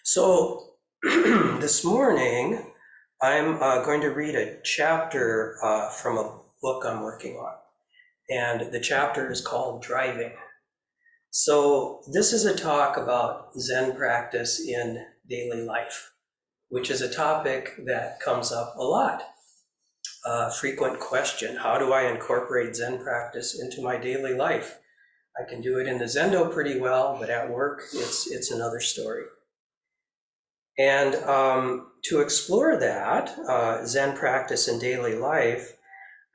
So this morning, I'm going to read a chapter from a book I'm working on. And the chapter is called Driving. So this is a talk about Zen practice in daily life, which is a topic that comes up a lot. Frequent question, how do I incorporate Zen practice into my daily life? I can do it in the Zendo pretty well, but at work, it's another story. And to explore that, Zen practice in daily life,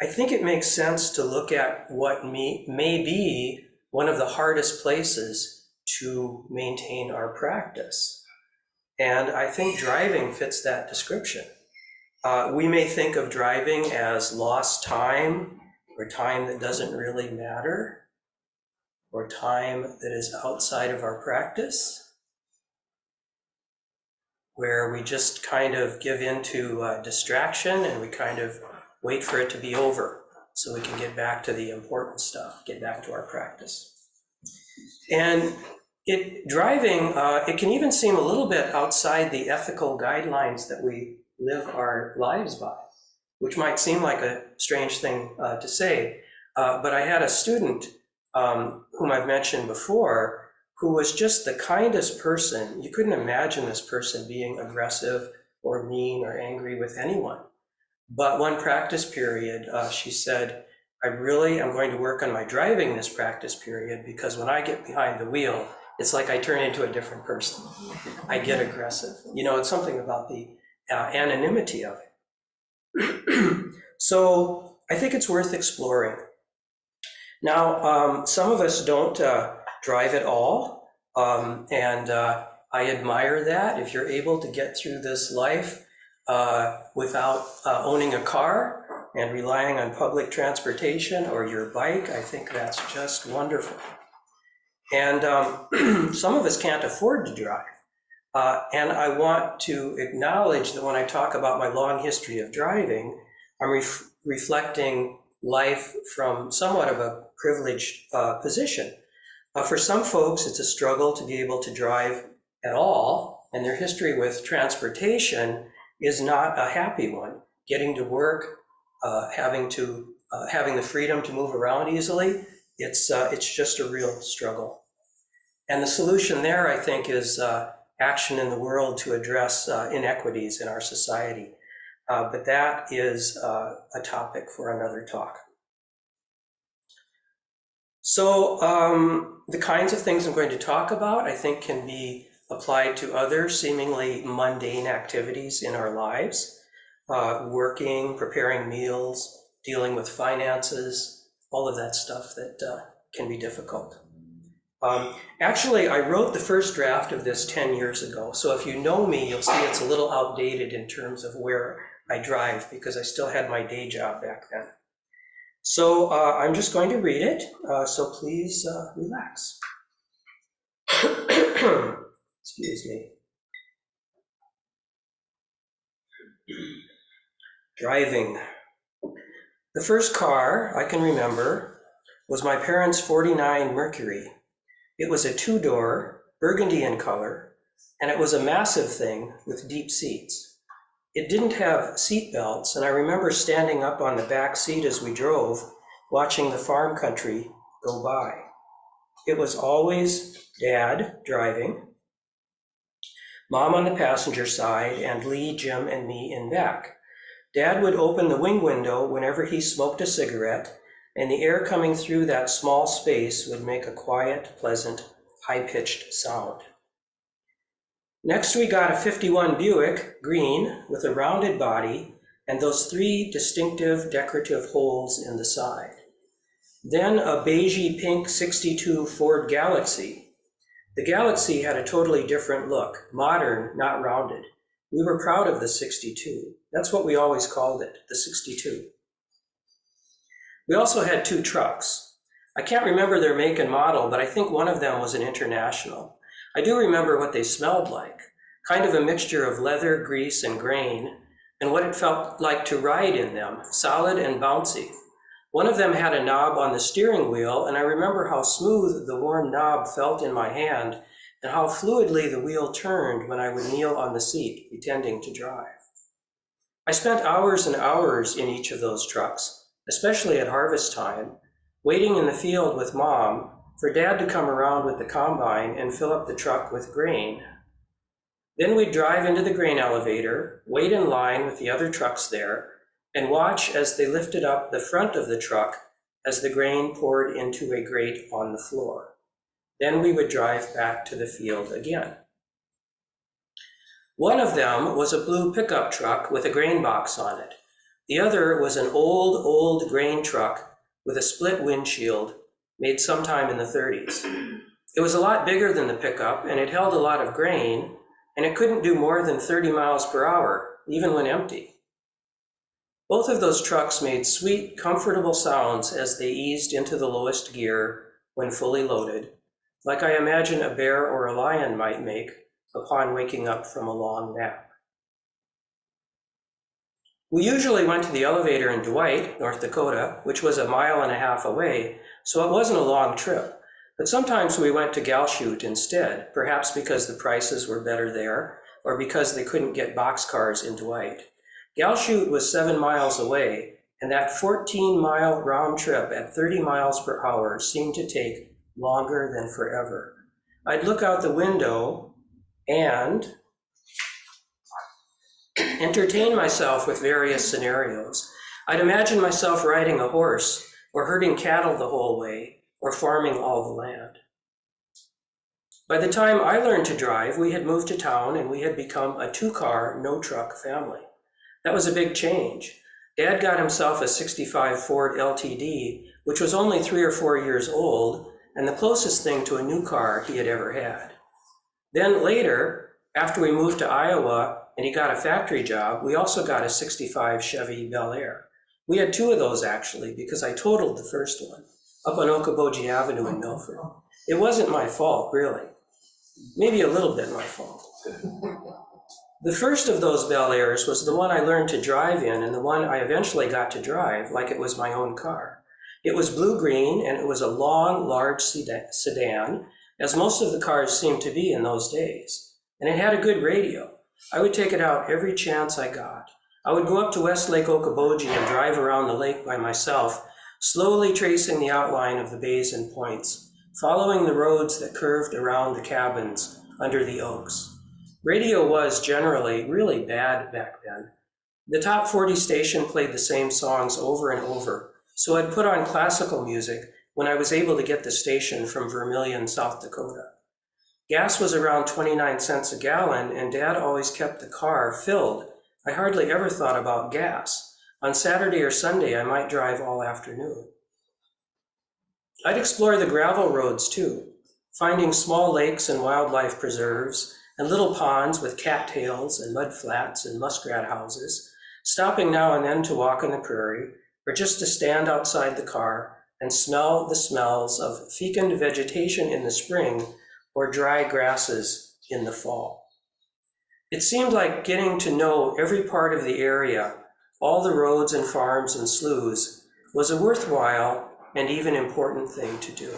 I think it makes sense to look at what may be one of the hardest places to maintain our practice. And I think driving fits that description. We may think of driving as lost time, or time that doesn't really matter, or time that is outside of our practice, where we just kind of give into distraction and we kind of wait for it to be over so we can get back to the important stuff, get back to our practice. And driving, it can even seem a little bit outside the ethical guidelines that we live our lives by, which might seem like a strange thing to say. But I had a student whom I've mentioned before, who was just the kindest person. You couldn't imagine this person being aggressive or mean or angry with anyone. But one practice period, she said, I really am going to work on my driving this practice period, because when I get behind the wheel, it's like I turn into a different person. I get aggressive. You know, it's something about the anonymity of it. So I think it's worth exploring. Now, some of us don't drive at all, and I admire that. If you're able to get through this life without owning a car and relying on public transportation or your bike, I think that's just wonderful. And some of us can't afford to drive. And I want to acknowledge that when I talk about my long history of driving, I'm reflecting life from somewhat of a privileged position. For some folks, it's a struggle to be able to drive at all, and their history with transportation is not a happy one. Getting to work, having the freedom to move around easily, it's just a real struggle. And the solution there, I think, is action in the world to address inequities in our society. But that is a topic for another talk. So the kinds of things I'm going to talk about, I think, can be applied to other seemingly mundane activities in our lives. Working, preparing meals, dealing with finances, all of that stuff that can be difficult. Actually, I wrote the first draft of this 10 years ago. So if you know me, you'll see it's a little outdated in terms of where I drive, because I still had my day job back then. So I'm just going to read it, so please relax. Excuse me. Driving. The first car I can remember was my parents' 49 Mercury. It was a two-door, burgundy in color, and it was a massive thing with deep seats. It didn't have seat belts, and I remember standing up on the back seat as we drove, watching the farm country go by. It was always Dad driving, Mom on the passenger side, and Lee, Jim, and me in back. Dad would open the wing window whenever he smoked a cigarette, and the air coming through that small space would make a quiet, pleasant, high-pitched sound. Next, we got a 51 Buick, green, with a rounded body and those three distinctive decorative holes in the side. Then a beigey pink 62 Ford Galaxy. The Galaxy had a totally different look, modern, not rounded. We were proud of the 62. That's what we always called it, the 62. We also had two trucks. I can't remember their make and model, but I think one of them was an International. I do remember what they smelled like, kind of a mixture of leather, grease, and grain, and what it felt like to ride in them, solid and bouncy. One of them had a knob on the steering wheel, and I remember how smooth the worn knob felt in my hand and how fluidly the wheel turned when I would kneel on the seat, pretending to drive. I spent hours and hours in each of those trucks, especially at harvest time, waiting in the field with Mom for Dad to come around with the combine and fill up the truck with grain. Then we'd drive into the grain elevator, wait in line with the other trucks there, and watch as they lifted up the front of the truck as the grain poured into a grate on the floor. Then we would drive back to the field again. One of them was a blue pickup truck with a grain box on it. The other was an old grain truck with a split windshield made sometime in the 30s. It was a lot bigger than the pickup, and it held a lot of grain, and it couldn't do more than 30 miles per hour, even when empty. Both of those trucks made sweet, comfortable sounds as they eased into the lowest gear when fully loaded, like I imagine a bear or a lion might make upon waking up from a long nap. We usually went to the elevator in Dwight, North Dakota, which was 1.5 miles away, so it wasn't a long trip. But sometimes we went to Galchute instead, perhaps because the prices were better there, or because they couldn't get boxcars in Dwight. Galchute was 7 miles away, and that 14-mile round trip at 30 miles per hour seemed to take longer than forever. I'd look out the window and entertain myself with various scenarios. I'd imagine myself riding a horse, or herding cattle the whole way, or farming all the land. By the time I learned to drive, we had moved to town and we had become a 2-car, no-truck family. That was a big change. Dad got himself a '65 Ford LTD, which was only 3 or 4 years old, and the closest thing to a new car he had ever had. Then later, after we moved to Iowa and he got a factory job, we also got a '65 Chevy Bel Air. We had 2 of those actually, because I totaled the first one up on Okoboji Avenue in Milford. It wasn't my fault, really. Maybe a little bit my fault. The first of those Bel Airs was the one I learned to drive in, and the one I eventually got to drive like it was my own car. It was blue-green, and it was a long, large sedan, as most of the cars seemed to be in those days. And it had a good radio. I would take it out every chance I got. I would go up to West Lake Okoboji and drive around the lake by myself, slowly tracing the outline of the bays and points, following the roads that curved around the cabins under the oaks. Radio was generally really bad back then. The top 40 station played the same songs over and over, so I'd put on classical music when I was able to get the station from Vermilion, South Dakota. Gas was around 29 cents a gallon, and Dad always kept the car filled. I hardly ever thought about gas. On Saturday or Sunday, I might drive all afternoon. I'd explore the gravel roads too, finding small lakes and wildlife preserves, and little ponds with cattails and mud flats and muskrat houses, stopping now and then to walk on the prairie, or just to stand outside the car and smell the smells of fecund vegetation in the spring or dry grasses in the fall. It seemed like getting to know every part of the area, all the roads and farms and sloughs, was a worthwhile and even important thing to do.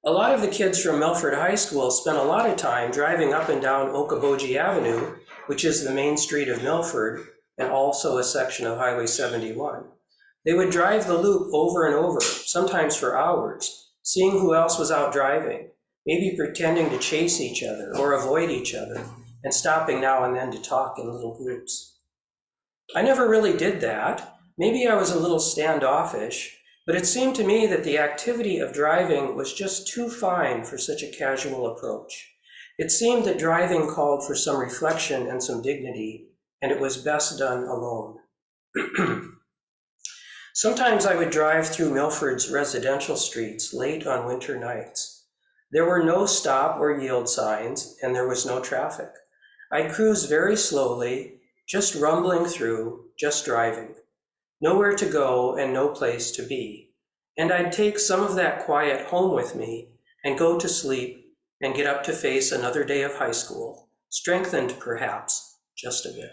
A lot of the kids from Milford High School spent a lot of time driving up and down Okoboji Avenue, which is the main street of Milford and also a section of Highway 71. They would drive the loop over and over, sometimes for hours, seeing who else was out driving, maybe pretending to chase each other or avoid each other, and stopping now and then to talk in little groups. I never really did that. Maybe I was a little standoffish, but it seemed to me that the activity of driving was just too fine for such a casual approach. It seemed that driving called for some reflection and some dignity, and it was best done alone. Sometimes I would drive through Milford's residential streets late on winter nights. There were no stop or yield signs, and there was no traffic. I'd cruise very slowly, just rumbling through, just driving. Nowhere to go and no place to be. And I'd take some of that quiet home with me and go to sleep and get up to face another day of high school, strengthened perhaps just a bit.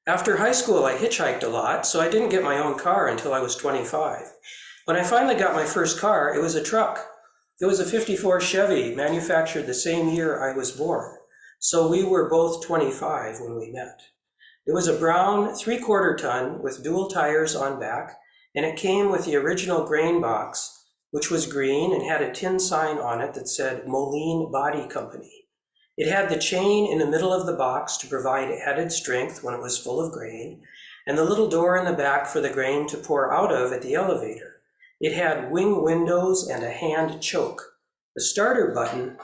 After high school, I hitchhiked a lot, so I didn't get my own car until I was 25. When I finally got my first car, it was a truck. It was a '54 Chevy, manufactured the same year I was born. So we were both 25 when we met. It was a brown 3/4 ton with dual tires on back, and it came with the original grain box, which was green and had a tin sign on it that said Moline Body Company. It had the chain in the middle of the box to provide added strength when it was full of grain, and the little door in the back for the grain to pour out of at the elevator. It had wing windows and a hand choke. The starter button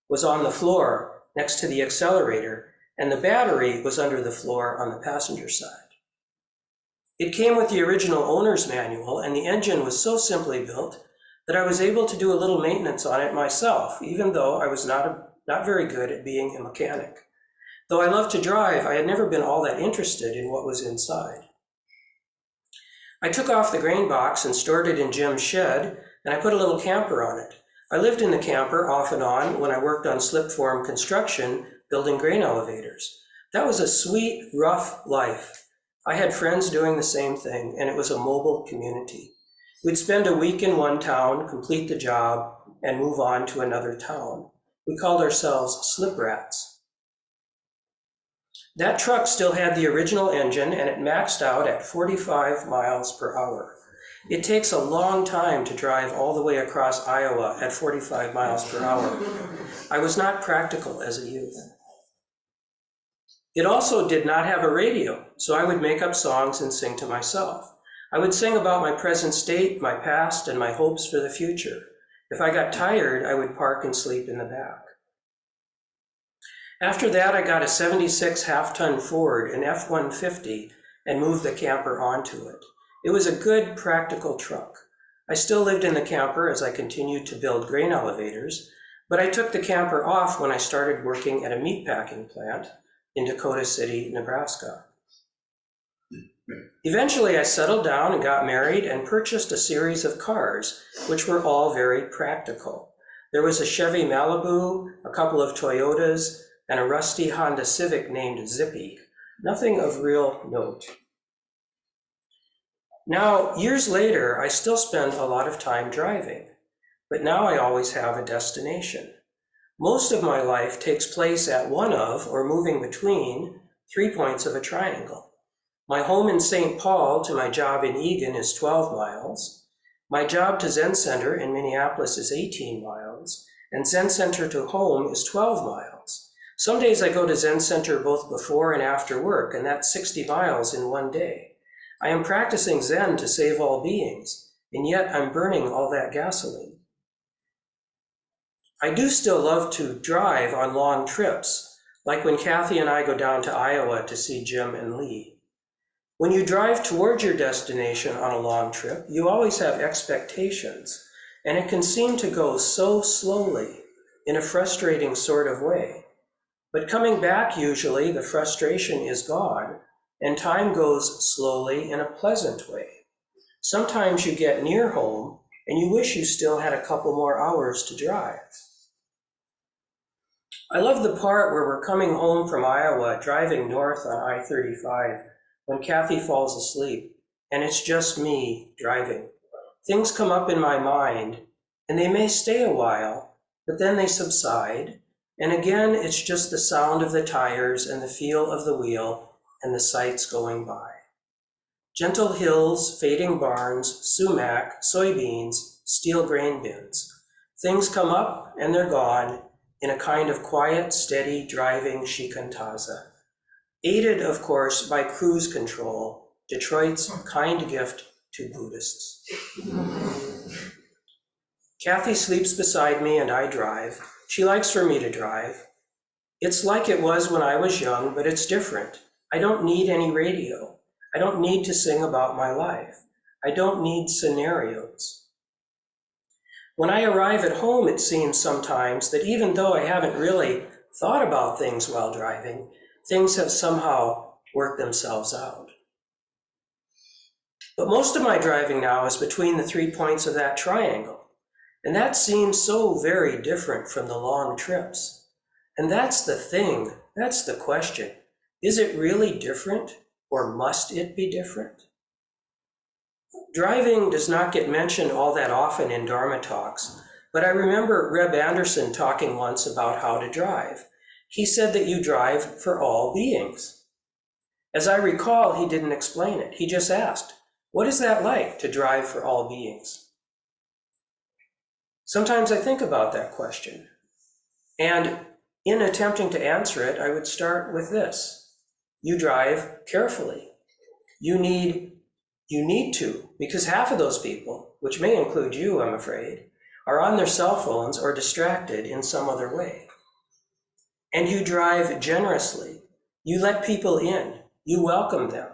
was on the floor next to the accelerator, and the battery was under the floor on the passenger side. It came with the original owner's manual, and the engine was so simply built that I was able to do a little maintenance on it myself, even though I was not very good at being a mechanic. Though I loved to drive, I had never been all that interested in what was inside. I took off the grain box and stored it in Jim's shed, and I put a little camper on it. I lived in the camper off and on when I worked on slip-form construction, building grain elevators. That was a sweet, rough life. I had friends doing the same thing, and it was a mobile community. We'd spend a week in one town, complete the job, and move on to another town. We called ourselves slip rats. That truck still had the original engine, and it maxed out at 45 miles per hour. It takes a long time to drive all the way across Iowa at 45 miles per hour. I was not practical as a youth. It also did not have a radio, so I would make up songs and sing to myself. I would sing about my present state, my past, and my hopes for the future. If I got tired, I would park and sleep in the back. After that, I got a '76 half-ton Ford, an F-150, and moved the camper onto it. It was a good, practical truck. I still lived in the camper as I continued to build grain elevators, but I took the camper off when I started working at a meatpacking plant in Dakota City, Nebraska. Eventually, I settled down and got married and purchased a series of cars, which were all very practical. There was a Chevy Malibu, a couple of Toyotas, and a rusty Honda Civic named Zippy. Nothing of real note. Now, years later, I still spend a lot of time driving, but now I always have a destination. Most of my life takes place at one of, or moving between, 3 points of a triangle. My home in St. Paul to my job in Eagan is 12 miles. My job to Zen Center in Minneapolis is 18 miles, and Zen Center to home is 12 miles. Some days I go to Zen Center both before and after work, and that's 60 miles in one day. I am practicing Zen to save all beings, and yet I'm burning all that gasoline. I do still love to drive on long trips, like when Kathy and I go down to Iowa to see Jim and Lee. When you drive towards your destination on a long trip, you always have expectations, and it can seem to go so slowly in a frustrating sort of way. But coming back, usually the frustration is gone, and time goes slowly in a pleasant way. Sometimes you get near home, and you wish you still had a couple more hours to drive. I love the part where we're coming home from Iowa, driving north on I-35, when Kathy falls asleep, and it's just me driving. Things come up in my mind, and they may stay a while, but then they subside, and again it's just the sound of the tires and the feel of the wheel and the sights going by. Gentle hills, fading barns, sumac, soybeans, steel grain bins. Things come up and they're gone in a kind of quiet, steady driving shikantaza. Aided, of course, by cruise control, Detroit's kind gift to Buddhists. Kathy sleeps beside me and I drive. She likes for me to drive. It's like it was when I was young, but it's different. I don't need any radio. I don't need to sing about my life. I don't need scenarios. When I arrive at home, it seems sometimes that even though I haven't really thought about things while driving, things have somehow worked themselves out. But most of my driving now is between the 3 points of that triangle, and that seems so very different from the long trips. And that's the thing, that's the question. Is it really different, or must it be different? Driving does not get mentioned all that often in Dharma talks, but I remember Reb Anderson talking once about how to drive. He said that you drive for all beings. As I recall, he didn't explain it. He just asked, what is that like to drive for all beings? Sometimes I think about that question. And in attempting to answer it, I would start with this. You drive carefully. You need to, because half of those people, which may include you, I'm afraid, are on their cell phones or distracted in some other way. And you drive generously. You let people in. You welcome them.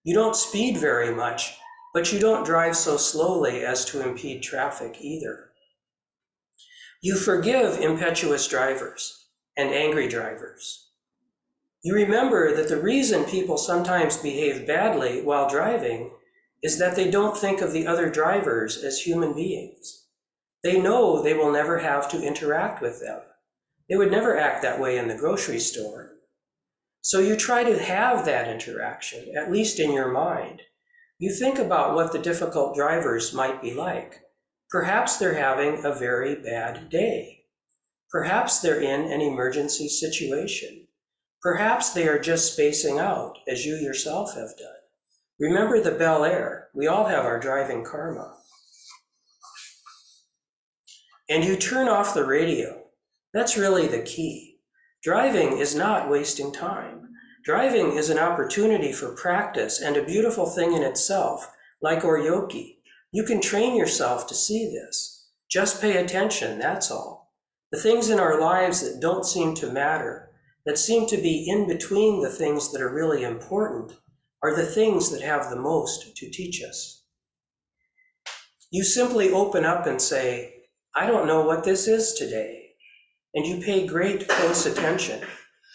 You don't speed very much, but you don't drive so slowly as to impede traffic either. You forgive impetuous drivers and angry drivers. You remember that the reason people sometimes behave badly while driving is that they don't think of the other drivers as human beings. They know they will never have to interact with them. They would never act that way in the grocery store. So you try to have that interaction, at least in your mind. You think about what the difficult drivers might be like. Perhaps they're having a very bad day. Perhaps they're in an emergency situation. Perhaps they are just spacing out, as you yourself have done. Remember the Bel Air. We all have our driving karma. And you turn off the radio. That's really the key. Driving is not wasting time. Driving is an opportunity for practice and a beautiful thing in itself, like oryoki. You can train yourself to see this. Just pay attention, that's all. The things in our lives that don't seem to matter, that seem to be in between the things that are really important, are the things that have the most to teach us. You simply open up and say, I don't know what this is today. And you pay great close attention,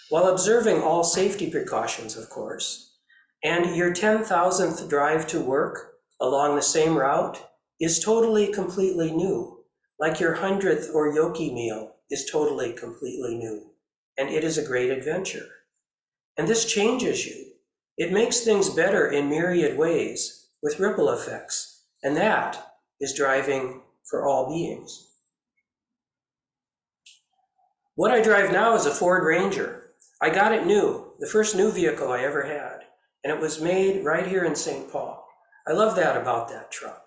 while observing all safety precautions, of course. And your 10,000th drive to work along the same route is totally, completely new, like your 100th oryoki meal is totally, completely new. And it is a great adventure. And this changes you. It makes things better in myriad ways with ripple effects. And that is driving for all beings. What I drive now is a Ford Ranger. I got it new, the first new vehicle I ever had, and it was made right here in St. Paul. I love that about that truck.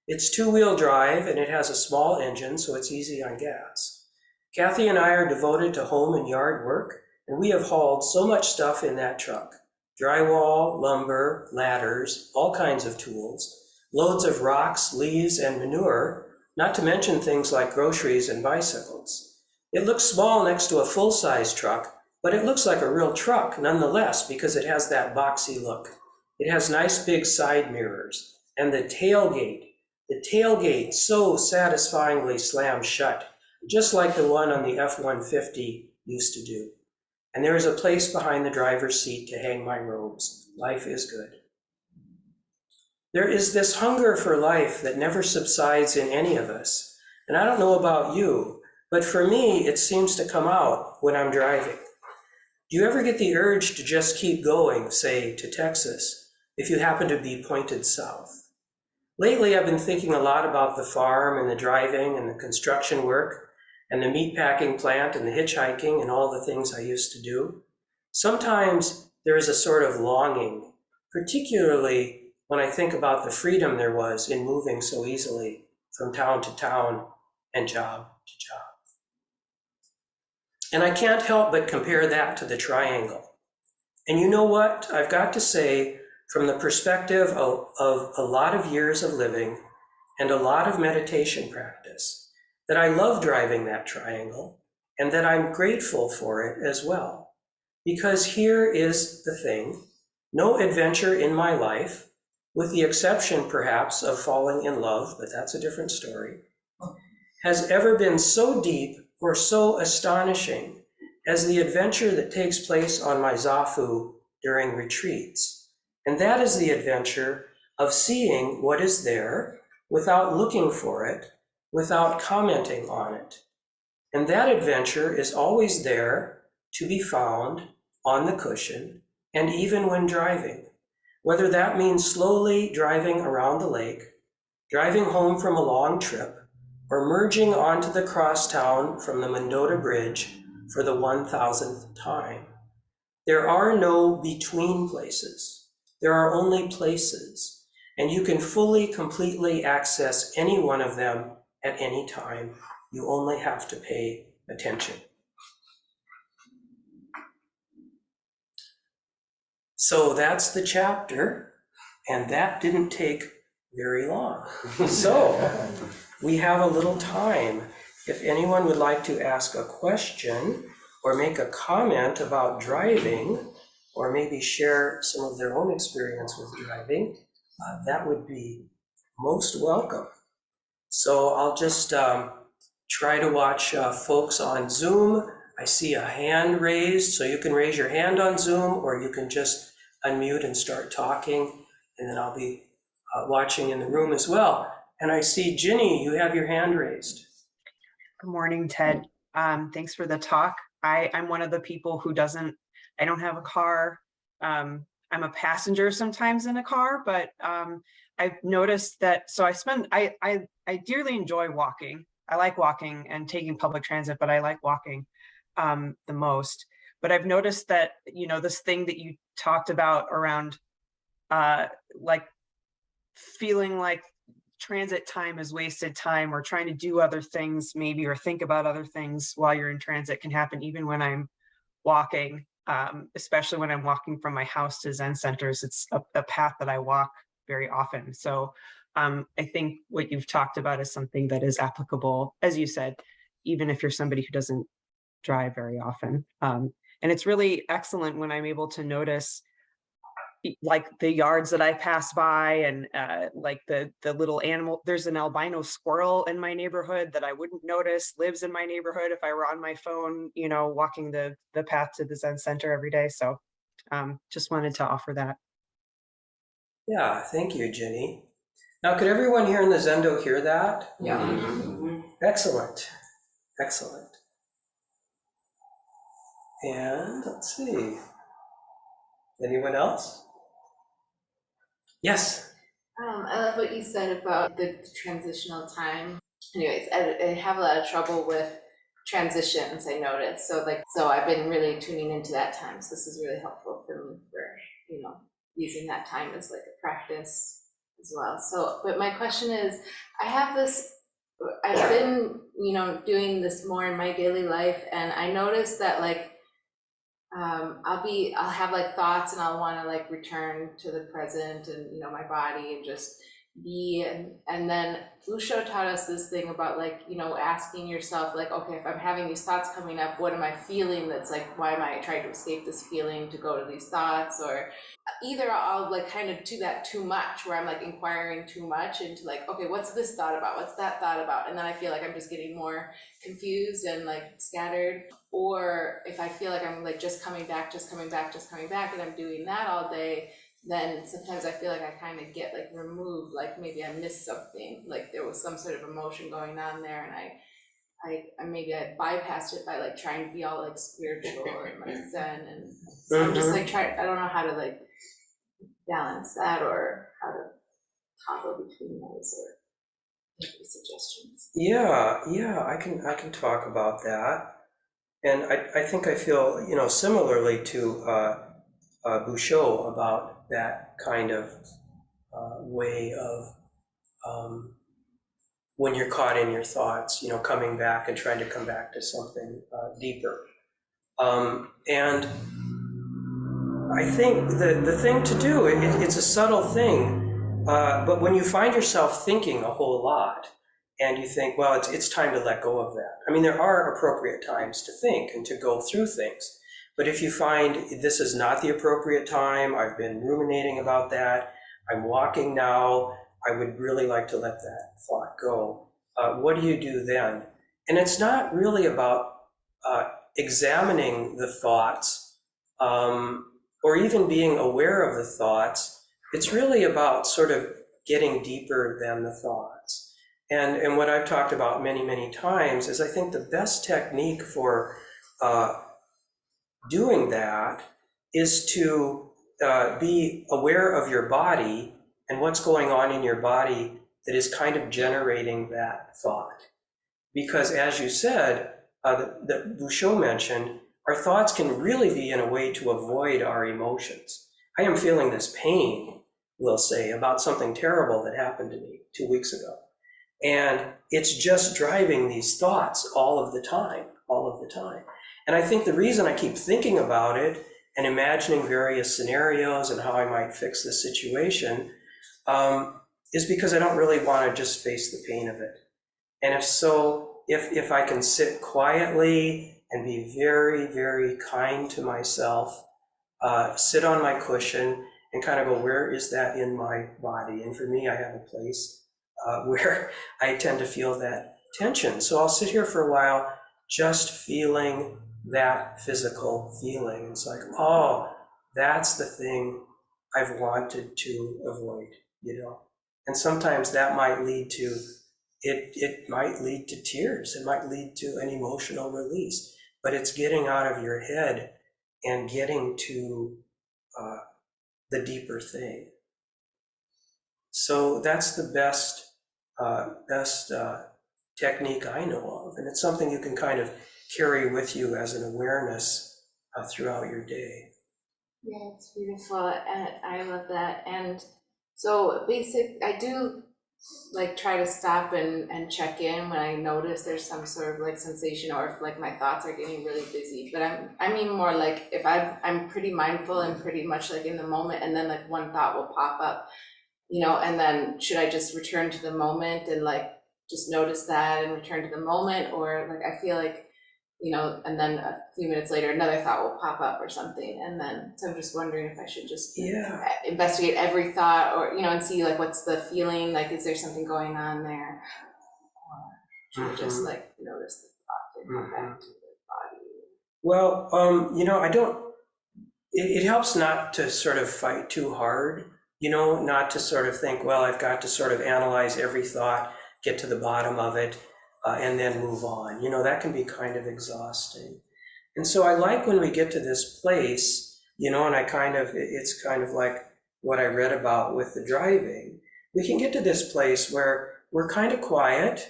It's two-wheel drive and it has a small engine, so it's easy on gas. Kathy and I are devoted to home and yard work, and we have hauled so much stuff in that truck. Drywall, lumber, ladders, all kinds of tools, loads of rocks, leaves, and manure, not to mention things like groceries and bicycles. It looks small next to a full-size truck, but it looks like a real truck nonetheless because it has that boxy look. It has nice big side mirrors, and the tailgate so satisfyingly slams shut, just like the one on the F-150 used to do. And there is a place behind the driver's seat to hang my robes. Life is good. There is this hunger for life that never subsides in any of us. And I don't know about you, but for me, it seems to come out when I'm driving. Do you ever get the urge to just keep going, say, to Texas, if you happen to be pointed south? Lately, I've been thinking a lot about the farm and the driving and the construction work and the meatpacking plant and the hitchhiking and all the things I used to do. Sometimes there is a sort of longing, particularly when I think about the freedom there was in moving so easily from town to town and job to job. And I can't help but compare that to the triangle. And you know what? I've got to say, from the perspective of a lot of years of living and a lot of meditation practice, that I love driving that triangle and that I'm grateful for it as well. Because here is the thing, no adventure in my life, with the exception perhaps of falling in love, but that's a different story, has ever been so deep or so astonishing as the adventure that takes place on my zafu during retreats. And that is the adventure of seeing what is there without looking for it, without commenting on it. And that adventure is always there to be found on the cushion and even when driving, whether that means slowly driving around the lake, driving home from a long trip, or merging onto the crosstown from the Mendota Bridge for the 1000th time. There are no between places. There are only places, and you can fully, completely access any one of them at any time. You only have to pay attention. So that's the chapter, and that didn't take very long. So we have a little time. If anyone would like to ask a question or make a comment about driving, or maybe share some of their own experience with driving, that would be most welcome. So I'll just try to watch folks on Zoom. I see a hand raised, so you can raise your hand on Zoom, or you can just unmute and start talking, and then I'll be watching in the room as well. And I see Ginny, you have your hand raised. Good morning, Ted. Thanks for the talk. I'm one of the people who I don't have a car. I'm a passenger sometimes in a car, but I've noticed that, so I dearly enjoy walking. I like walking and taking public transit, but I like walking the most. But I've noticed that, this thing that you talked about around like feeling like transit time is wasted time, or trying to do other things maybe, or think about other things while you're in transit, can happen even when I'm walking, especially when I'm walking from my house to Zen centers. It's a path that I walk very often. So I think what you've talked about is something that is applicable, as you said, even if you're somebody who doesn't drive very often. And it's really excellent when I'm able to notice like the yards that I pass by, and like the little animal. There's an albino squirrel in my neighborhood that I wouldn't notice lives in my neighborhood if I were on my phone, walking the path to the Zen Center every day. So just wanted to offer that. Yeah, thank you, Ginny. Now, could everyone here in the Zendo hear that? Yeah. Mm-hmm. Excellent, excellent. And let's see, anyone else? Yes. I love what you said about the transitional time. Anyways, I have a lot of trouble with transitions, I noticed. So I've been really tuning into that time. So this is really helpful for me for, using that time as like a practice as well. So, but my question is, I've been, doing this more in my daily life, and I noticed that I'll have like thoughts, and I'll want to like return to the present and, my body, and just be. And then Usho taught us this thing about asking yourself, okay, if I'm having these thoughts coming up, what am I feeling? That's why am I trying to escape this feeling to go to these thoughts? Or either I'll kind of do that too much, where I'm inquiring too much into okay, what's this thought about? What's that thought about? And then I feel like I'm just getting more confused and scattered. Or if I feel like I'm just coming back, and I'm doing that all day, then sometimes I feel like I kind of get removed, maybe I missed something, there was some sort of emotion going on there, and I maybe I bypassed it by trying to be all spiritual and zen, and so I'm just I don't know how to balance that, or how to toggle between those, or maybe suggestions. Yeah, I can talk about that. And I think I feel, similarly to Bouchot about that kind of way of when you're caught in your thoughts, coming back and trying to come back to something deeper. And I think the thing to do, it's a subtle thing, but when you find yourself thinking a whole lot, and you think, well, it's time to let go of that. I mean, there are appropriate times to think and to go through things. But if you find this is not the appropriate time, I've been ruminating about that, I'm walking now, I would really like to let that thought go. What do you do then? And it's not really about examining the thoughts or even being aware of the thoughts. It's really about sort of getting deeper than the thoughts. And what I've talked about many, many times is I think the best technique for doing that is to be aware of your body and what's going on in your body that is kind of generating that thought. Because as you said, that Bouchot mentioned, our thoughts can really be in a way to avoid our emotions. I am feeling this pain, we'll say, about something terrible that happened to me 2 weeks ago. And it's just driving these thoughts all of the time. And I think the reason I keep thinking about it and imagining various scenarios and how I might fix this situation is because I don't really want to just face the pain of it. And if so, if I can sit quietly and be very, very kind to myself, sit on my cushion and kind of go, where is that in my body? And for me, I have a place where I tend to feel that tension. So I'll sit here for a while just feeling that physical feeling. It's like, oh, that's the thing I've wanted to avoid, And sometimes that might lead to, it might lead to tears. It might lead to an emotional release, but it's getting out of your head and getting to the deeper thing. So that's the best technique I know of. And it's something you can kind of carry with you as an awareness throughout your day. Yeah, it's beautiful, and I love that. And so I do like try to stop and check in when I notice there's some sort of like sensation, or if like my thoughts are getting really busy. But I mean more like if I'm pretty mindful and pretty much like in the moment, and then like one thought will pop up, and then should I just return to the moment and like just notice that and return to the moment, or like I feel like, and then a few minutes later another thought will pop up or something, and then so I'm just wondering if I should just investigate every thought, or and see like what's the feeling, like is there something going on there, or should I just like notice the thought and come back to the body? Well, I don't. It helps not to sort of fight too hard. Not to sort of think, well, I've got to sort of analyze every thought, get to the bottom of it, and then move on. That can be kind of exhausting. And so I like when we get to this place, and it's kind of like what I read about with the driving. We can get to this place where we're kind of quiet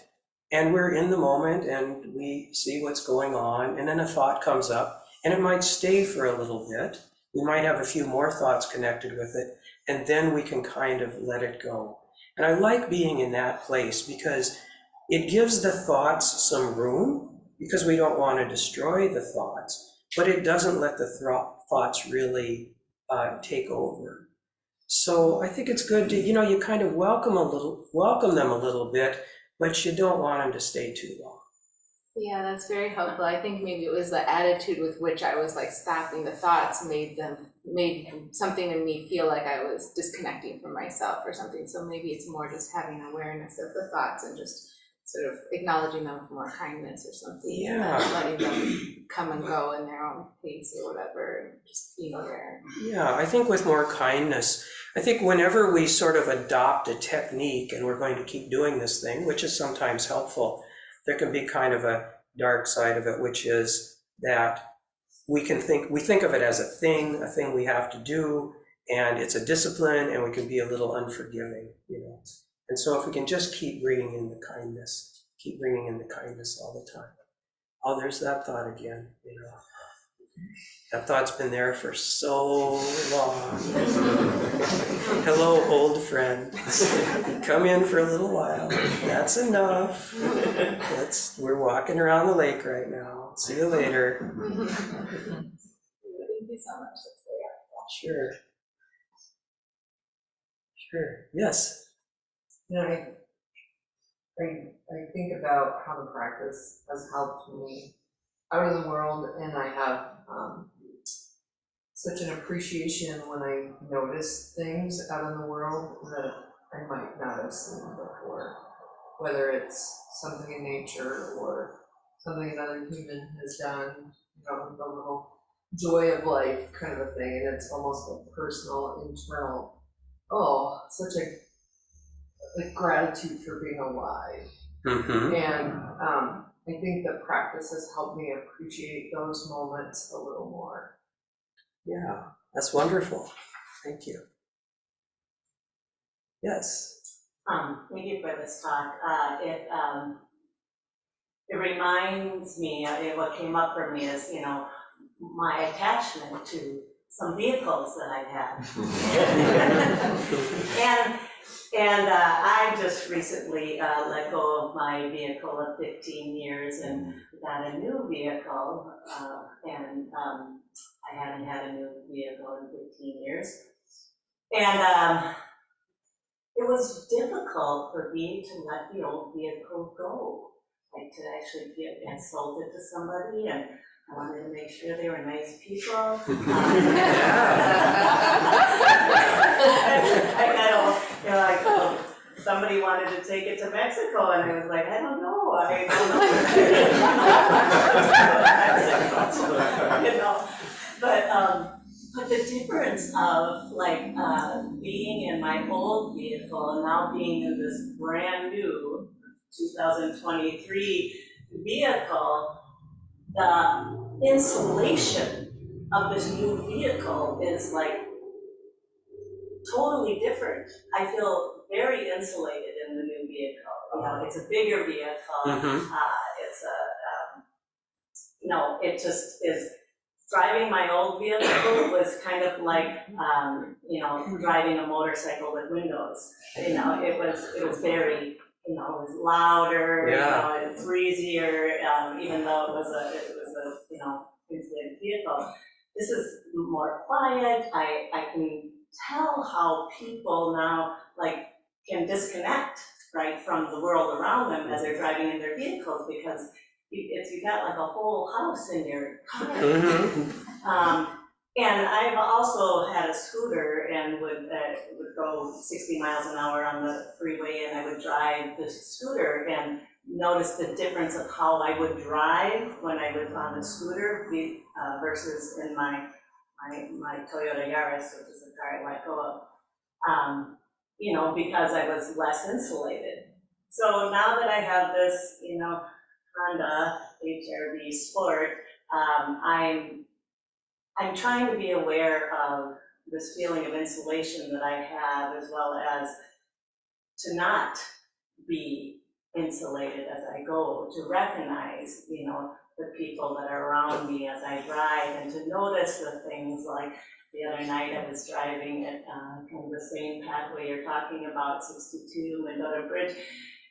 and we're in the moment and we see what's going on, and then a thought comes up and it might stay for a little bit. We might have a few more thoughts connected with it, and then we can kind of let it go. And I like being in that place because it gives the thoughts some room, because we don't want to destroy the thoughts, but it doesn't let the thoughts really take over. So I think it's good to, you kind of welcome them a little bit, but you don't want them to stay too long. Yeah, that's very helpful. I think maybe it was the attitude with which I was like stopping the thoughts made something in me feel like I was disconnecting from myself or something. So maybe it's more just having awareness of the thoughts and just sort of acknowledging them with more kindness or something. Yeah. And letting them come and go in their own pace or whatever, and just being aware. Yeah, I think with more kindness. I think whenever we sort of adopt a technique and we're going to keep doing this thing, which is sometimes helpful, there can be kind of a dark side of it, which is that we think of it as a thing we have to do, and it's a discipline, and we can be a little unforgiving, And so if we can just keep bringing in the kindness all the time. Oh, there's that thought again, That thought's been there for so long. Hello, old friend. Come in for a little while. That's enough. We're walking around the lake right now. See you later. Thank you so much. Sure. Yes. I think about how the practice has helped me out in the world, and I have such an appreciation when I notice things out in the world that I might not have seen before, whether it's something in nature or something another human has done, the little joy of life kind of a thing, and it's almost a personal, internal, such a gratitude for being alive. Mm-hmm. And I think the practice has helped me appreciate those moments a little more. Yeah, that's wonderful. Thank you. Yes. Thank you for this talk. it reminds me, what came up for me is, my attachment to some vehicles that I've had. I just recently let go of my vehicle of 15 years and got a new vehicle, I haven't had a new vehicle in 15 years. And it was difficult for me to let the old vehicle go, like to actually get and sold it to somebody, and I wanted to make sure they were nice people. I kind of, like, somebody wanted to take it to Mexico, and I was like, I don't know, I don't know. But the difference of like being in my old vehicle and now being in this brand new 2023 vehicle, the insulation of this new vehicle is like totally different. I feel very insulated in the new vehicle. It's a bigger vehicle. It's it just is. Driving my old vehicle was kind of like, driving a motorcycle with windows. It was very, it was louder, it's breezier, even though it was a insulated vehicle. This is more quiet. I can tell how people now can disconnect, right, from the world around them as they're driving in their vehicles, because you got like a whole house in your car. And I've also had a scooter and would go 60 miles an hour on the freeway, and I would drive the scooter and notice the difference of how I would drive when I was on the scooter versus in my Toyota Yaris, which is the car I let go of, because I was less insulated. So now that I have this, Honda HRV Sport, I'm trying to be aware of this feeling of insulation that I have, as well as to not be insulated as I go, to recognize, the people that are around me as I drive, and to notice the things like the other night I was driving at kind of the same pathway you're talking about, 62 Mendota Bridge,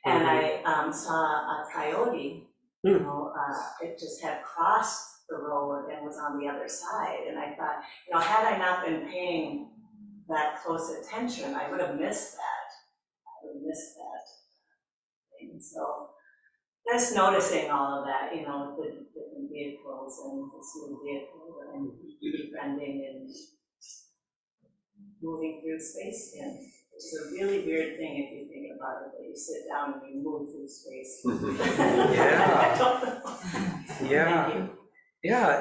and I saw a coyote. It just had crossed the road and was on the other side, and I thought, had I not been paying that close attention, I would have missed that. And so just noticing all of that, with the different vehicles and this new vehicle that I'm befriending and moving through space in. It's a really weird thing if you think about it, that you sit down and you move through space.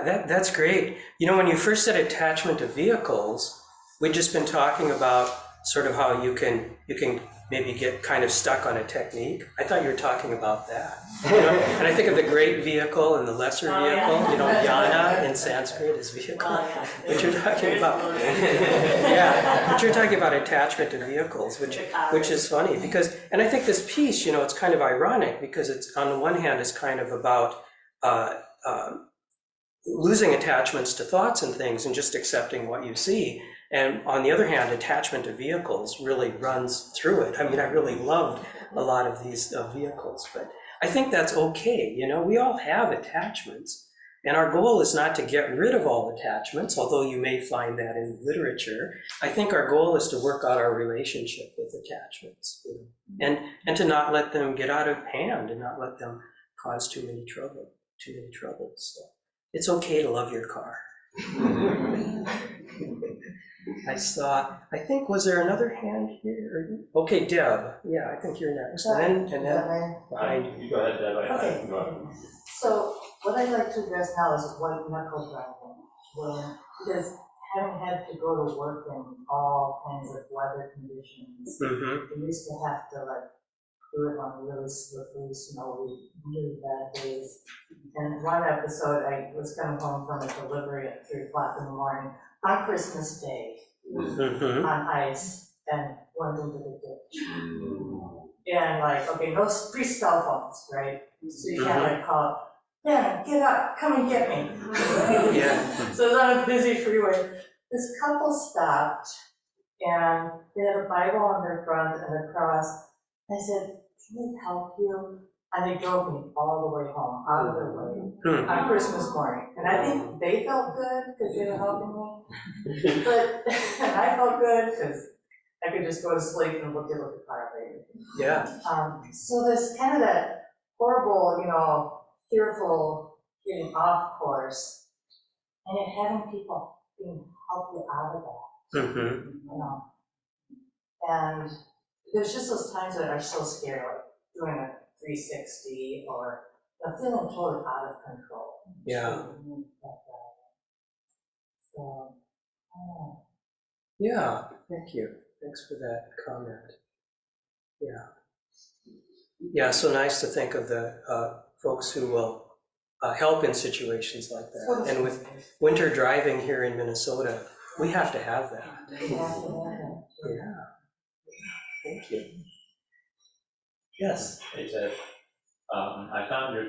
That's great. When you first said attachment to vehicles, we'd just been talking about sort of how you can maybe get kind of stuck on a technique. I thought you were talking about that. And I think of the great vehicle and the lesser vehicle. Yana in Sanskrit is vehicle. But you're talking about but you're talking about attachment to vehicles, which is funny because, and I think this piece, it's kind of ironic because it's, on the one hand, it's kind of about losing attachments to thoughts and things and just accepting what you see. And on the other hand, attachment to vehicles really runs through it. I mean, I really loved a lot of these vehicles, but I think that's okay. We all have attachments, and our goal is not to get rid of all attachments, although you may find that in literature. I think our goal is to work out our relationship with attachments, and to not let them get out of hand and not let them cause too many troubles. So it's okay to love your car. I think, was there another hand here? Okay, Deb. Yeah, I think you're next. And then behind you. You go ahead, Deb. Okay. Go ahead. So what I'd like to address now is white knuckle driving. Because having had to go to work in all kinds of weather conditions, we used to have to do it on really slippery, snowy, really bad days. And one episode, I was coming home from a delivery at 3 o'clock in the morning on Christmas Day on ice and went into the ditch. And like, okay, no free cell phones, right? So you can't like call, yeah, get up, come and get me. Yeah. So it's on a busy freeway. This couple stopped and they had a Bible on their front and a cross. I said, can we help you? And they drove me all the way home, out of their way, on Christmas morning. And I think they felt good because they were helping me. But and I felt good because I could just go to sleep and we'll deal with the car later. Yeah. So there's kind of that horrible, fearful getting off course, and yet having people help you out of that, And there's just those times that are so scary, like doing a 360 or feeling totally out of control. Yeah. So, Yeah. Thank you. Thanks for that comment. Yeah. Yeah. So nice to think of the folks who will help in situations like that. And with winter driving here in Minnesota, we have to have that. Yeah. Thank you. Yes. Hey Ted, I found your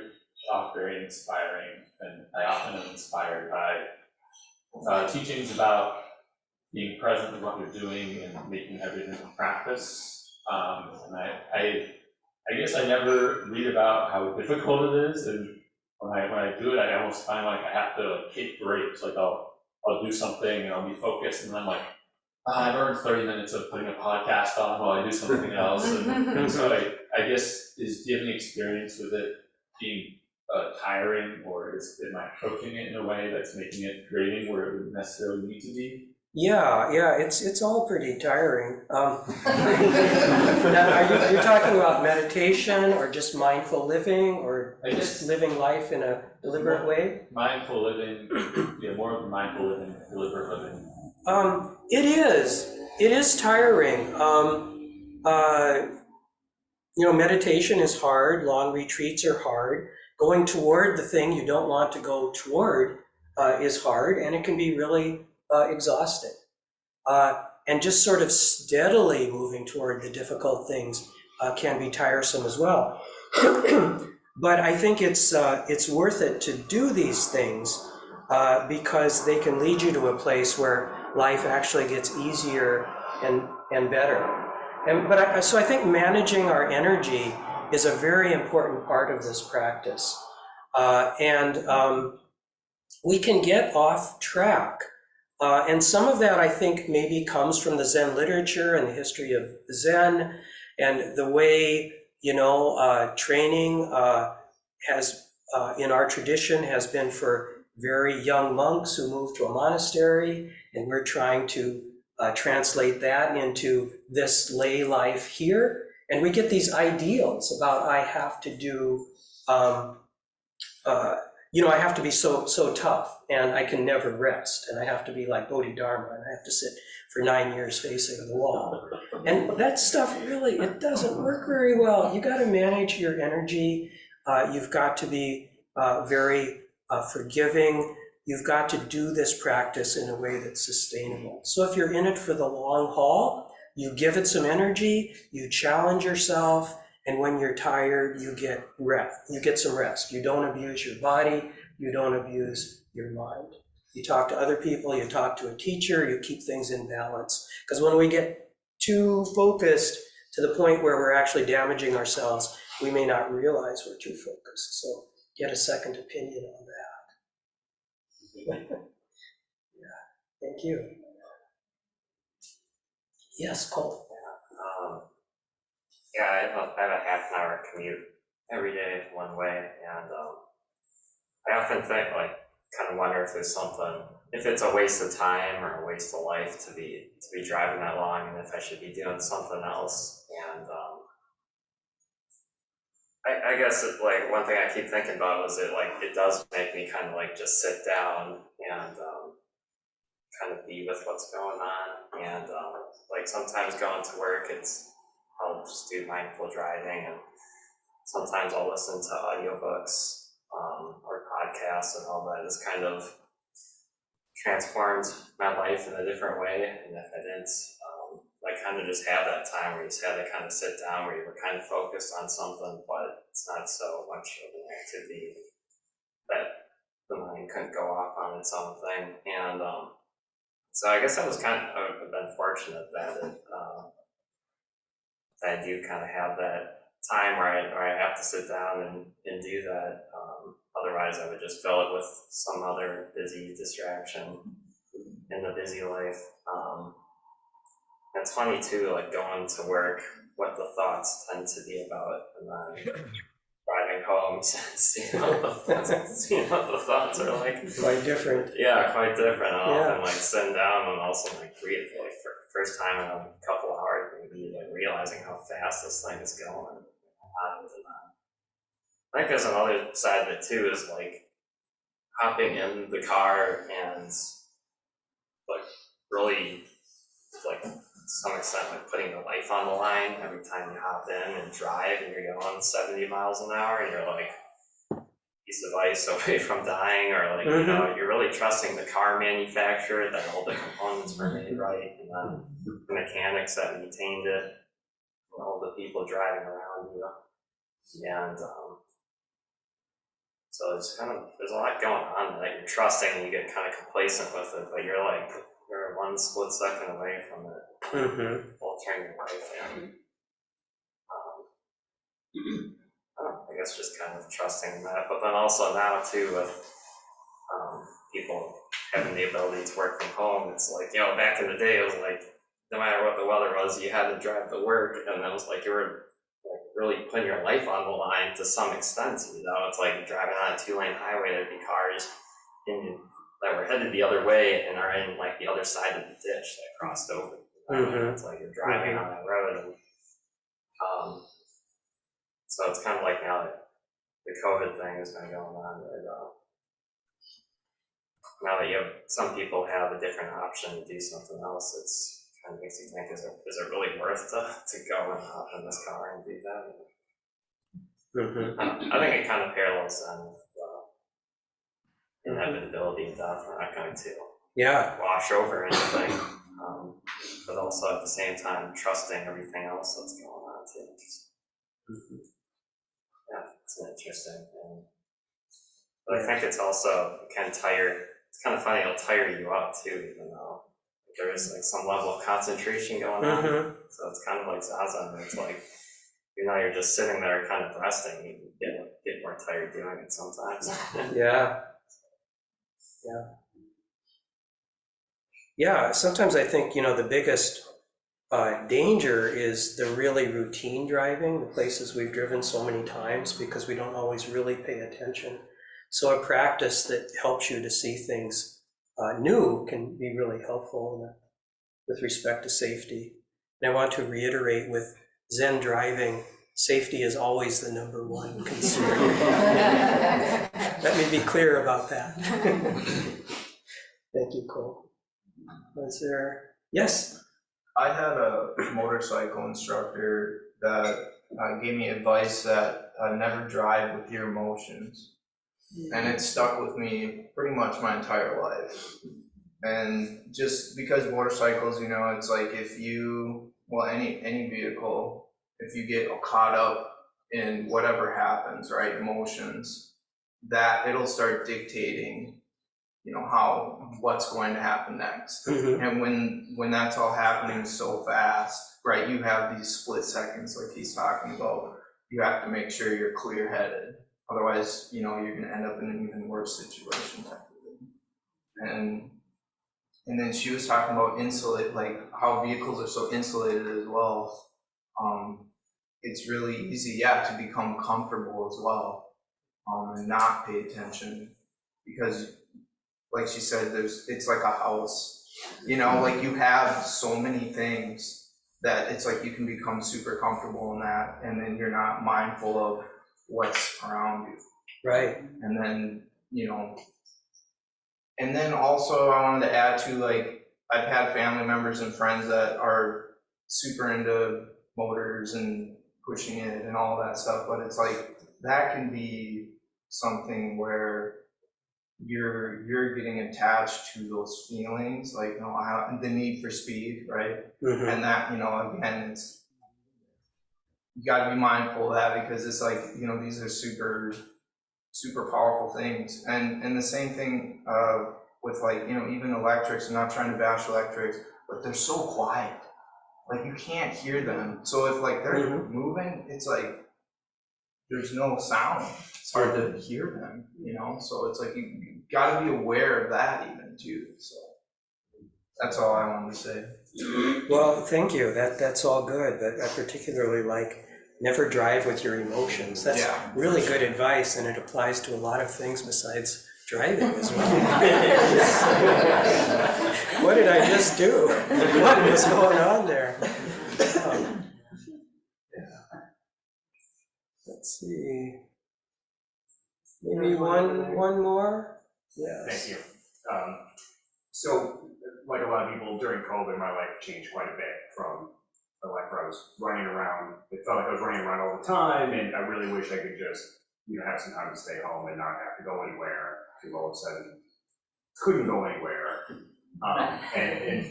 talk very inspiring, and I often am inspired by teachings about being present with what you're doing and making everything a practice. And I guess I never read about how difficult it is, and when I do it, I almost find like I have to like hit brakes. Like I'll do something and I'll be focused, and then I'm like, I've earned 30 minutes of putting a podcast on while I do something else. And so I guess, do you have any experience with it being tiring, or am I approaching it in a way that's making it draining where it wouldn't necessarily need to be? Yeah, it's all pretty tiring. Now, are you talking about meditation or just mindful living or just living life in a deliberate way? Mindful living, more of the mindful living, deliberate living. It is tiring. Meditation is hard, long retreats are hard. Going toward the thing you don't want to go toward is hard, and it can be really exhausting. And just sort of steadily moving toward the difficult things can be tiresome as well. But I think it's worth it to do these things because they can lead you to a place where life actually gets easier and better. So I think managing our energy is a very important part of this practice. We can get off track. And some of that, I think, maybe comes from the Zen literature and the history of Zen and the way, training has, in our tradition, has been for very young monks who move to a monastery, and we're trying to translate that into this lay life here. And we get these ideals about I have to do, I have to be so tough, and I can never rest, and I have to be like Bodhidharma, and I have to sit for 9 years facing the wall. And that stuff really, it doesn't work very well. You got to manage your energy. You've got to be very forgiving. You've got to do this practice in a way that's sustainable. So if you're in it for the long haul, you give it some energy, you challenge yourself, and when you're tired, you get rest. You get some rest. You don't abuse your body. You don't abuse your mind. You talk to other people. You talk to a teacher. You keep things in balance. Because when we get too focused to the point where we're actually damaging ourselves, we may not realize we're too focused. So get a second opinion on that. Yeah. Thank you. Yes, Cole. Yeah, I have a half an hour commute every day one way, and I often think, kind of wonder if there's something, if it's a waste of time or a waste of life to be driving that long, and if I should be doing something else. And I guess one thing I keep thinking about is it does make me kind of just sit down and kind of be with what's going on, and sometimes going to work, I'll just do mindful driving, and sometimes I'll listen to audiobooks or podcasts, and all that has kind of transformed my life in a different way. And if I didn't like kind of just have that time where you just had to kind of sit down where you were kind of focused on something, but it's not so much of an activity that the mind couldn't go off on its own thing. And so I guess I was I've been fortunate that that I do kind of have that time where I have to sit down and do that. Otherwise, I would just fill it with some other busy distraction in the busy life. It's funny too, like going to work, what the thoughts tend to be about, and then driving home, seeing what the thoughts are like. Quite different. Yeah, quite different. And Yeah. often like sitting down and also like read for like first time in a couple hours, maybe like realizing how fast this thing is going. I think there's another side of it too, is like hopping in the car and like really like to some extent like putting your life on the line every time you hop in and drive and you're going 70 miles an hour and you're like piece of ice away from dying, or like you know, you're really trusting the car manufacturer that all the components were made right, and then the mechanics that maintained it, and all the people driving around you. And so there's a lot going on that you're trusting and you get kind of complacent with it, but you're one split second away from it altering your life. And I guess just kind of trusting in that, but then also now too with people having the ability to work from home, it's like, you know, back in the day it was like no matter what the weather was, you had to drive to work, and it was like you were like really putting your life on the line to some extent. You know, it's like driving on a 2-lane highway, there'd be cars that were headed the other way and are in like the other side of the ditch that crossed over. It's like you're driving on that road, and so it's kind of like now that the COVID thing has been going on, now that some people have a different option to do something else, it's kind of makes you think, is it really worth to go and hop in this car and do that? I think it kind of parallels then with inevitability of death. We're not going to wash over anything, but also at the same time trusting everything else that's going on too. Yeah, it's an interesting thing. But I think it's also kind of it's kind of funny, it'll tire you out too, even though there is like some level of concentration going on. So it's kind of like Zazen, it's like, you know, you're just sitting there kind of resting, you get more tired doing it sometimes. Yeah, sometimes I think, you know, the biggest danger is the really routine driving, the places we've driven so many times, because we don't always really pay attention. So a practice that helps you to see things new can be really helpful with respect to safety. And I want to reiterate, with Zen driving, safety is always the #1 concern. Let me be clear about that. Thank you, Cole. Was there? Yes? I had a motorcycle instructor that gave me advice that never drive with your emotions. And it stuck with me pretty much my entire life. And just because motorcycles, you know, it's like if you, well, any vehicle, if you get caught up in whatever happens, right, emotions, that it'll start dictating, you know, what's going to happen next. And when that's all happening so fast, right, you have these split seconds like he's talking about. You have to make sure you're clear-headed. Otherwise, you know, you're going to end up in an even worse situation. And then she was talking about like how vehicles are so insulated as well. It's really easy, to become comfortable as well, and not pay attention, because, like she said, it's like a house. You know, like you have so many things that it's like you can become super comfortable in that, and then you're not mindful of what's around you. Right. And then, you know, and then also I wanted to add to, like, I've had family members and friends that are super into motors and pushing it and all that stuff, but it's like that can be something where you're getting attached to those feelings, like, you know, the need for speed, right? Mhm. And that, you know, again, it's, you gotta be mindful of that, because it's like, you know, these are super powerful things. And the same thing with, like, you know, even electrics. I'm not trying to bash electrics, but they're so quiet, like you can't hear them. So if like they're moving, it's like there's no sound. It's hard to hear them, you know. So it's like you got to be aware of that even too. So that's all I wanted to say. Well, thank you. That's all good, but I particularly like never drive with your emotions. That's really good advice, and it applies to a lot of things besides driving as well. What did I just do? What was going on there? Let's see. Maybe one more? Yes. Thank you. So, like a lot of people, during COVID, my life changed quite a bit from a life where I was running around. It felt like I was running around all the time, and I really wish I could just, you know, have some time to stay home and not have to go anywhere. All of a sudden, couldn't go anywhere, and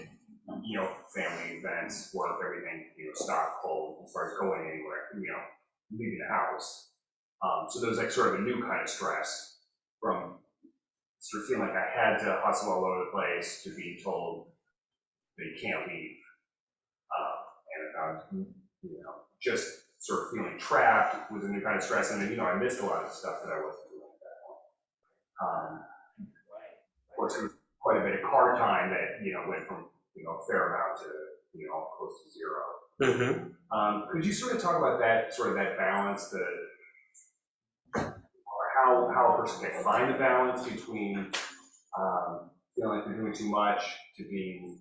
you know, family events, work, everything, you know, stopped cold as far as going anywhere, you know, leaving the house. So there was like sort of a new kind of stress from sort of feeling like I had to hustle all over the place to being told that you can't leave. And I found, you know, just sort of feeling trapped was a new kind of stress. And then, you know, I missed a lot of stuff that I wasn't doing at that point. Of course, there was quite a bit of car time that, you know, went from, you know, a fair amount to, you know, close to zero. Could you sort of talk about that, sort of that balance, or how a person can find the balance between feeling like they're doing too much to being,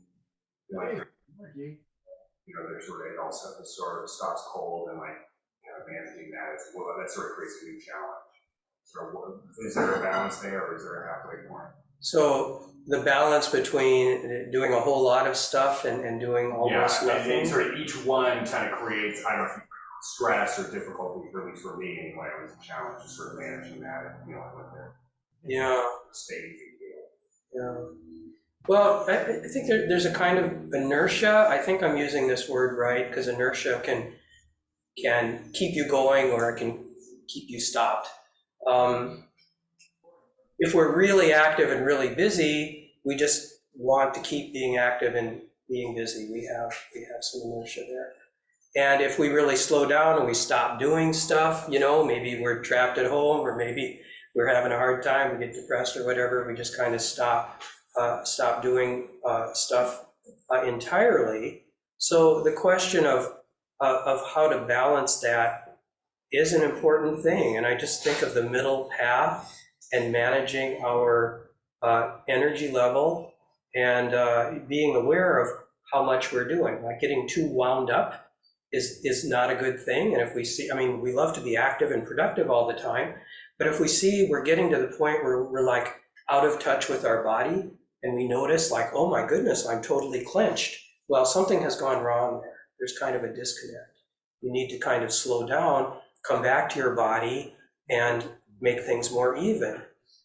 you know, there's sort of, it also sort of stops cold, and like, you know, managing that as well, that sort of creates a new challenge. So is there a balance there, or is there a halfway point? So the balance between doing a whole lot of stuff and doing almost nothing? And sort of each one kind of creates, I don't know, stress or difficulty, at least for me anyway. It was a challenge to sort of managing that and dealing with it. State. Well, I think there's a kind of inertia. I think I'm using this word right, because inertia can keep you going, or it can keep you stopped. If we're really active and really busy, we just want to keep being active and being busy. We have some inertia there. And if we really slow down and we stop doing stuff, you know, maybe we're trapped at home, or maybe we're having a hard time, we get depressed or whatever, we just kind of stop doing stuff entirely. So the question of how to balance that is an important thing. And I just think of the middle path and managing our energy level, and being aware of how much we're doing. Like getting too wound up is not a good thing. And if we see, I mean, we love to be active and productive all the time, but if we see we're getting to the point where we're like out of touch with our body, and we notice like, oh my goodness, I'm totally clenched. Well, something has gone wrong there. There's kind of a disconnect. You need to kind of slow down, come back to your body, and make things more even.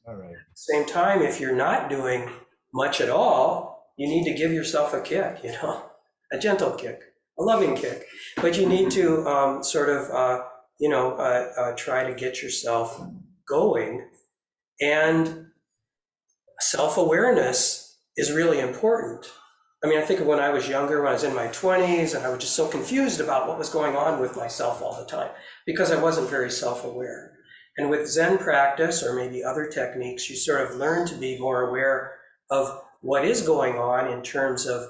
All right. Same time, if you're not doing much at all, you need to give yourself a kick, you know, a gentle kick, a loving kick. But you need to try to get yourself going. And self-awareness is really important. I mean, I think of when I was younger, when I was in my 20s, and I was just so confused about what was going on with myself all the time, because I wasn't very self-aware. And with Zen practice, or maybe other techniques, you sort of learn to be more aware of what is going on in terms of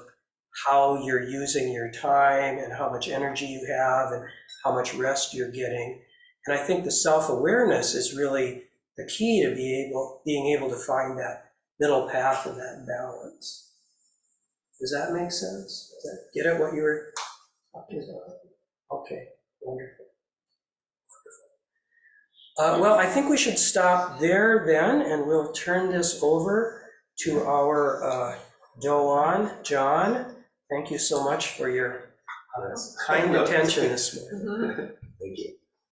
how you're using your time, and how much energy you have, and how much rest you're getting. And I think the self-awareness is really the key to being able to find that middle path and that balance. Does that make sense? Does that get at what you were talking about? Okay, wonderful. Well, I think we should stop there then, and we'll turn this over to our Doan, John. Thank you so much for your kind attention this morning. Thank you.